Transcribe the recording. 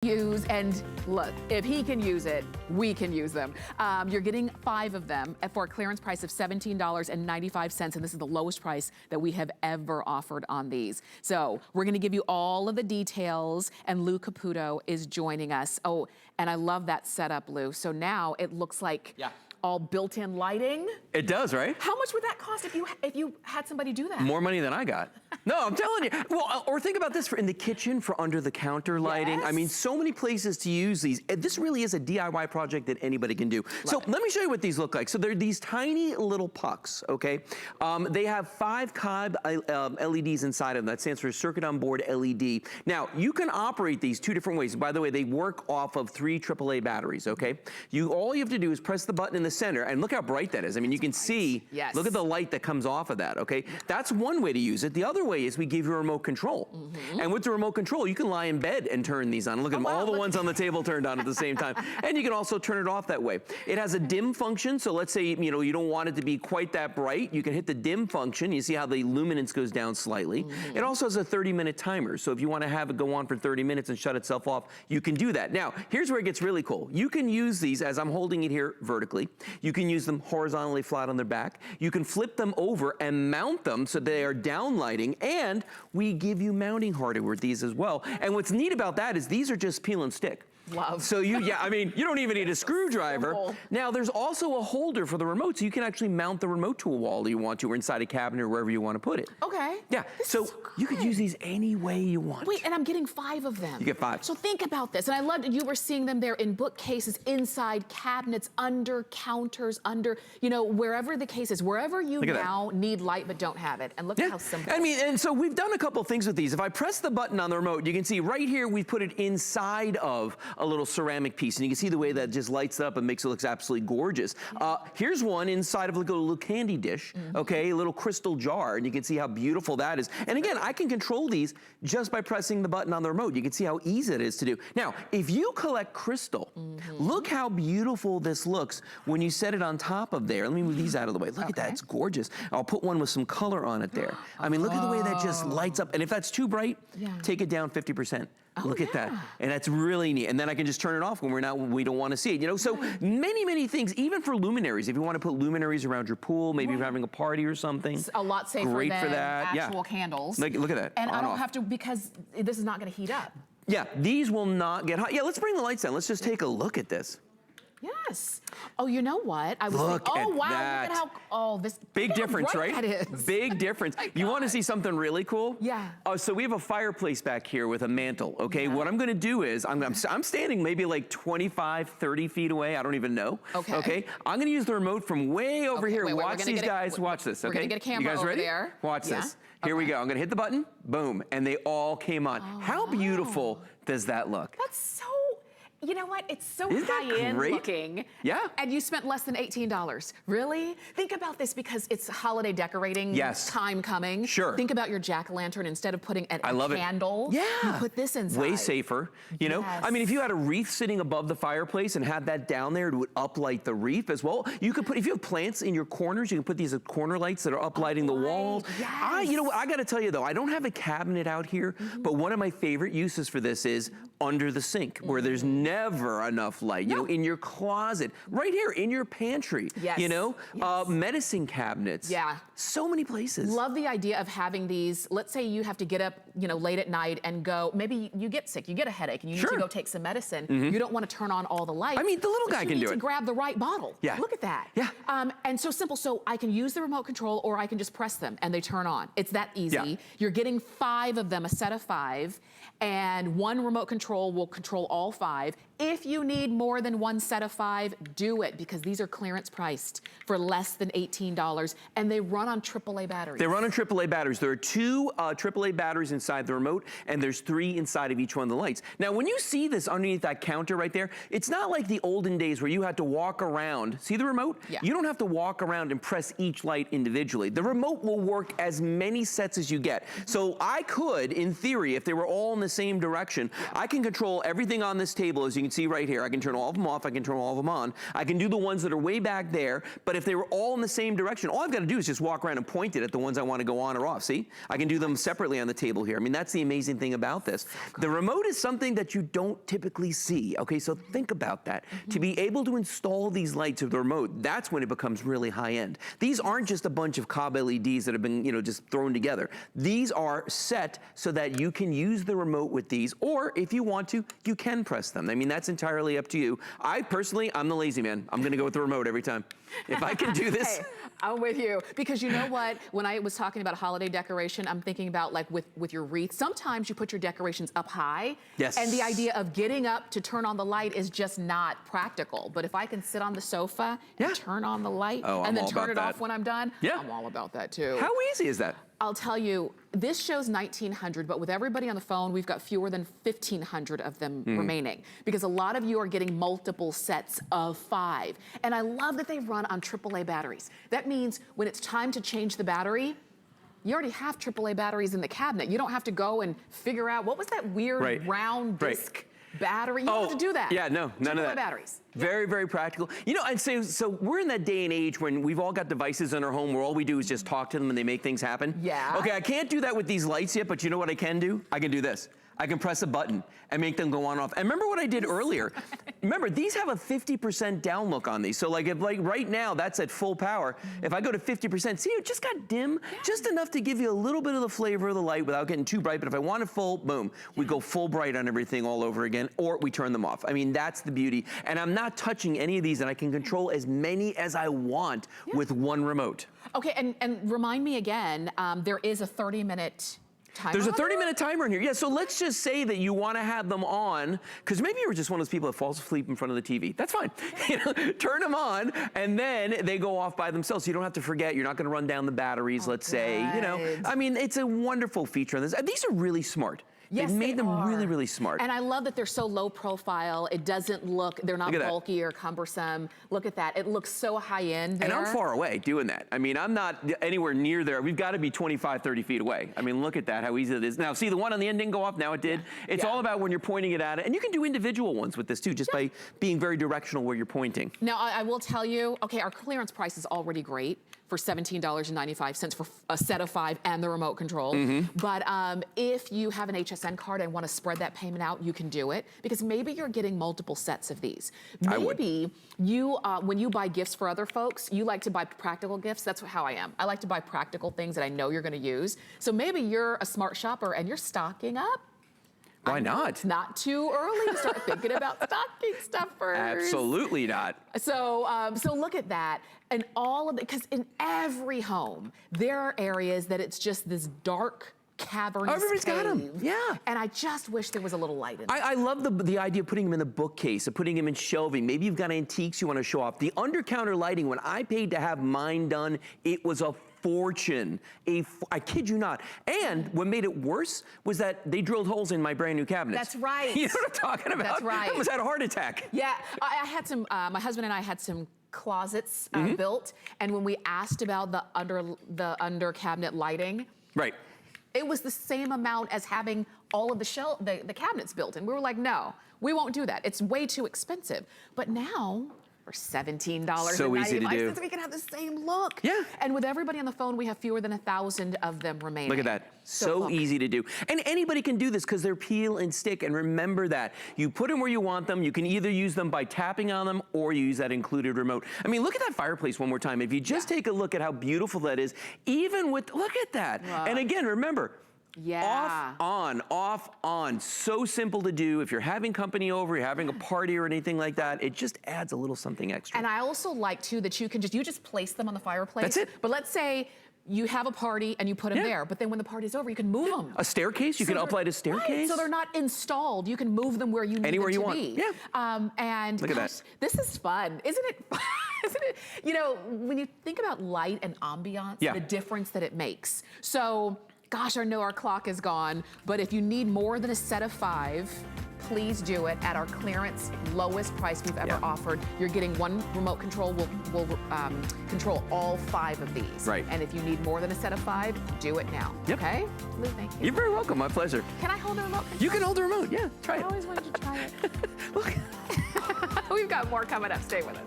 use, and look, if he can use it, we can use them. You're getting 5 of them for a clearance price of $17.95, and this is the lowest price that we have ever offered on these. So we're gonna give you all of the details, and Lou Caputo is joining us. Oh, and I love that setup, Lou. So now it looks like all built-in lighting. It does, right? How much would that cost if you had somebody do that? More money than I got. No, I'm telling you. Well, or think about this for in the kitchen for under the counter lighting. I mean, so many places to use these. This really is a DIY project that anybody can do. Let me show you what these look like. So they're these tiny little pucks, okay? They have 5 cob LEDs inside of them. That stands for circuit on board LED. Now, you can operate these 2 different ways. By the way, they work off of 3 AAA batteries, okay? All you have to do is press the button in the center, and look how bright that is. I mean, you can see, look at the light that comes off of that, okay? That's one way to use it. The other way is we give you a remote control. And with the remote control, you can lie in bed and turn these on. Look at them, all the ones on the table turned on at the same time. And you can also turn it off that way. It has a dim function, so let's say, you don't want it to be quite that bright. You can hit the dim function. You see how the luminance goes down slightly. It also has a 30-minute timer, so if you want to have it go on for 30 minutes and shut itself off, you can do that. Now, here's where it gets really cool. You can use these, as I'm holding it here vertically, you can use them horizontally flat on their back. You can flip them over and mount them so they are down lighting, and we give you mounting hardware with these as well. And what's neat about that is these are just peel and stick. Love. So I mean, you don't even need a screwdriver. Simple. Now, there's also a holder for the remote, so you can actually mount the remote to a wall if you want to, or inside a cabinet, or wherever you want to put it. Okay. Yeah, so you could use these any way you want. Wait, and I'm getting 5 of them. You get 5. So think about this, and I loved you were seeing them there in bookcases, inside cabinets, under counters, under, wherever the case is, wherever you now need light but don't have it. And look at how simple. I mean, and so we've done a couple things with these. If I press the button on the remote, you can see right here, we've put it inside of a little ceramic piece, and you can see the way that just lights up and makes it look absolutely gorgeous. Here's one inside of like a little candy dish, okay, a little crystal jar, and you can see how beautiful that is. And again, I can control these just by pressing the button on the remote. You can see how easy it is to do. Now, if you collect crystal, look how beautiful this looks when you set it on top of there. Let me move these out of the way. Look at that, it's gorgeous. I'll put one with some color on it there. I mean, look at the way that just lights up. And if that's too bright, take it down 50%. Look at that, and that's really neat. And then I can just turn it off when we don't want to see it. So many things, even for luminaries. If you want to put luminaries around your pool, maybe you're having a party or something. It's a lot safer Great than for that. actual candles. Look at that. And I don't have to, because this is not going to heat up. Yeah, these will not get hot. Yeah, let's bring the lights down. Let's just take a look at this. Yes. Oh, you know what? I was look thinking, at wow, that. look at how, this big difference, right? That is. Big difference. You want to see something really cool? Yeah. So we have a fireplace back here with a mantle, okay? What I'm going to do is, I'm standing maybe like 25, 30 feet away. I don't even know. Okay? I'm going to use the remote from way over here. Watch these guys. Watch this, okay? We're going to get a camera you guys over ready? there. Watch this. Here we go. I'm going to hit the button. Boom. And they all came on. How beautiful does that look? That's so... You know what? It's so high-end looking. Yeah. And you spent less than $18. Really? Think about this, because it's holiday decorating time coming. Sure. Think about your jack-o'-lantern. Instead of putting a candle, you put this inside. Way safer. I mean, if you had a wreath sitting above the fireplace and had that down there, it would uplight the wreath as well. You could put, if you have plants in your corners, you can put these corner lights that are uplighting the walls. You know what? I got to tell you though, I don't have a cabinet out here, but one of my favorite uses for this is under the sink, where there's never enough light. In your closet, right here in your pantry. Medicine cabinets. So many places. Love the idea of having these. Let's say you have to get up, late at night and go. Maybe you get sick, you get a headache, and you need to go take some medicine. You don't want to turn on all the lights. I mean, the little guy can do it. You need to grab the right bottle. Look at that. And so simple. So I can use the remote control, or I can just press them and they turn on. It's that easy. You're getting 5 of them, a set of 5. And one remote control will control all 5. If you need more than one set of 5, do it, because these are clearance priced for less than $18, and they run on AAA batteries. They run on AAA batteries. There are 2 AAA batteries inside the remote, and there's 3 inside of each one of the lights. Now, when you see this underneath that counter right there, it's not like the olden days where you had to walk around. See the remote? You don't have to walk around and press each light individually. The remote will work as many sets as you get. So I could, in theory, if they were all in the same direction, I can control everything on this table, as you can can see right here, I can turn all of them off, I can turn all of them on. I can do the ones that are way back there, but if they were all in the same direction, all I've got to do is just walk around and point it at the ones I want to go on or off. See? I can do them separately on the table here. I mean, that's the amazing thing about this. The remote is something that you don't typically see. Okay, so think about that. To be able to install these lights with the remote, that's when it becomes really high end. These aren't just a bunch of cob LEDs that have been, you know, just thrown together. These are set so that you can use the remote with these, or if you want to, you can press them. I mean, that's entirely up to you. I personally, I'm the lazy man. I'm gonna go with the remote every time. If I can do this. Hey, I'm with you. Because you know what? When I was talking about holiday decoration, I'm thinking about like with your wreath. Sometimes you put your decorations up high. Yes. And the idea of getting up to turn on the light is just not practical. But if I can sit on the sofa and turn on the light and then turn it off when I'm done, I'm all about that too. How easy is that? I'll tell you, this shows 1,900, but with everybody on the phone, we've got fewer than 1,500 of them remaining, because a lot of you are getting multiple sets of 5. And I love that they run on AAA batteries. That means when it's time to change the battery, you already have AAA batteries in the cabinet. You don't have to go and figure out, what was that weird round disc battery? You don't have to do that. Yeah, no, none of that. AAA batteries. Very, very practical. You know, I'd say, so we're in that day and age when we've all got devices in our home where all we do is just talk to them and they make things happen. Yeah. Okay, I can't do that with these lights yet, but you know what I can do? I can do this. I can press a button and make them go on and off. And remember what I did earlier? Remember, these have a 50% down look on these. So like if like right now that's at full power, if I go to 50%, see, it just got dim, just enough to give you a little bit of the flavor of the light without getting too bright. But if I want it full, boom, we go full bright on everything all over again, or we turn them off. I mean, that's the beauty. And I'm not touching any of these, and I can control as many as I want with one remote. Okay, and remind me again, there is a 30-minute timer. There's a 30-minute timer in here. Yeah, so let's just say that you want to have them on, because maybe you're just one of those people that falls asleep in front of the TV. That's fine. You know, turn them on, and then they go off by themselves. So you don't have to forget. You're not going to run down the batteries, let's say. You know, I mean, it's a wonderful feature on this. These are really smart. Yes, They've made them really, really smart. And I love that they're so low profile. It doesn't look, they're not bulky or cumbersome. Look at that. It looks so high end there. And I'm far away doing that. I mean, I'm not anywhere near there. We've got to be 25, 30 feet away. I mean, look at that, how easy it is. Now, see, the one on the end didn't go off. Now it did. It's all about when you're pointing it at it. And you can do individual ones with this too, just by being very directional where you're pointing. Now, I will tell you, okay, our clearance price is already great for $17.95 for a set of 5 and the remote control. But if you have an HSN card and want to spread that payment out, you can do it, because maybe you're getting multiple sets of these. Maybe you, when you buy gifts for other folks, you like to buy practical gifts. That's how I am. I like to buy practical things that I know you're going to use. So maybe you're a smart shopper and you're stocking up. Why not? It's not too early to start thinking about stocking stuffers. Absolutely not. So, so look at that. And all of it, because in every home, there are areas that it's just this dark, cavernous everybody's cave. got them, yeah. And I just wish there was a little light in there. I love the idea of putting them in the bookcase, of putting them in shelving. Maybe you've got antiques you want to show off. The under-counter lighting, when I paid to have mine done, it was a fortune. I kid you not. And what made it worse was that they drilled holes in my brand new cabinets. That's right. You know what I'm talking about? That's right. I almost had a heart attack. Yeah, I had some, my husband and I had some closets built, and when we asked about the under cabinet lighting, it was the same amount as having all of the cabinets built, and we were like, no, we won't do that. It's way too expensive. But now, for $17.95, so easy to do. We can have the same look. Yeah. And with everybody on the phone, we have fewer than 1,000 of them remaining. Look at that. So easy to do. And anybody can do this because they're peel and stick. And remember that. You put them where you want them. You can either use them by tapping on them or you use that included remote. I mean, look at that fireplace one more time. If you just take a look at how beautiful that is, even with, look at that. And again, remember, off, on. So simple to do. If you're having company over, you're having a party or anything like that, it just adds a little something extra. And I also like too that you can just place them on the fireplace. That's it. But let's say you have a party and you put them there, but then when the party's over, you can move them. A staircase, you can uplight a staircase. Right, so they're not installed. You can move them where you need anywhere them you to want. be. Yeah. And look at that. This is fun, isn't it? Isn't it? You know, when you think about light and ambiance, the difference that it makes. So gosh, I know our clock is gone, but if you need more than a set of 5, please do it at our clearance lowest price we've ever offered. You're getting one remote control will control all 5 of these. Right. And if you need more than a set of 5, do it now. Yep. Okay? Lou, thank you. You're very welcome. My pleasure. Can I hold the remote control? You can hold the remote. Yeah, try I it. always wanted to try it. Look. We've got more coming up. Stay with us.